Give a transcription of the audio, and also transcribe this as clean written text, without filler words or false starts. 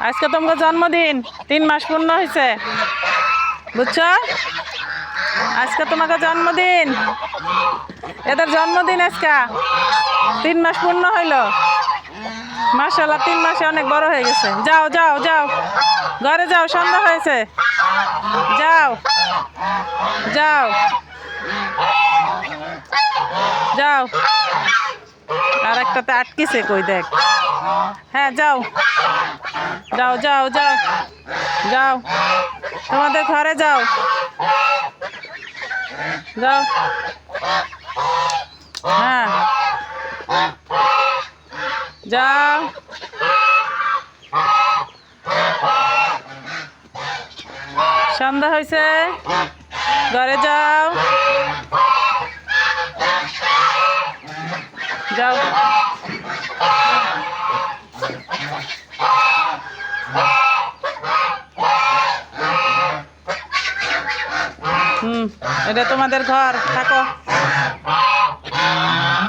আজকে তোমার জন্মদিন 3 মাস পূর্ণ হয়েছে বুঝছো আজকে তোমাকে জন্মদিন এদের জন্মদিন আজকে 3 মাস পূর্ণ হইল মাশাআল্লাহ 3 মাসে অনেক বড় হয়ে গেছে যাও যাও যাও ঘরে যাও সন্ধ্যা হয়েছে যাও যাও যাও আর একটাতে আটকিছে কই দেখ হ্যাঁ যাও যাও যাও যাও যাও তোমাদের ঘরে যাও যাও হ্যাঁ যাও সন্ধ্যা হয়েছে ঘরে যাও যাও এটা তোমাদের ঘর থাকো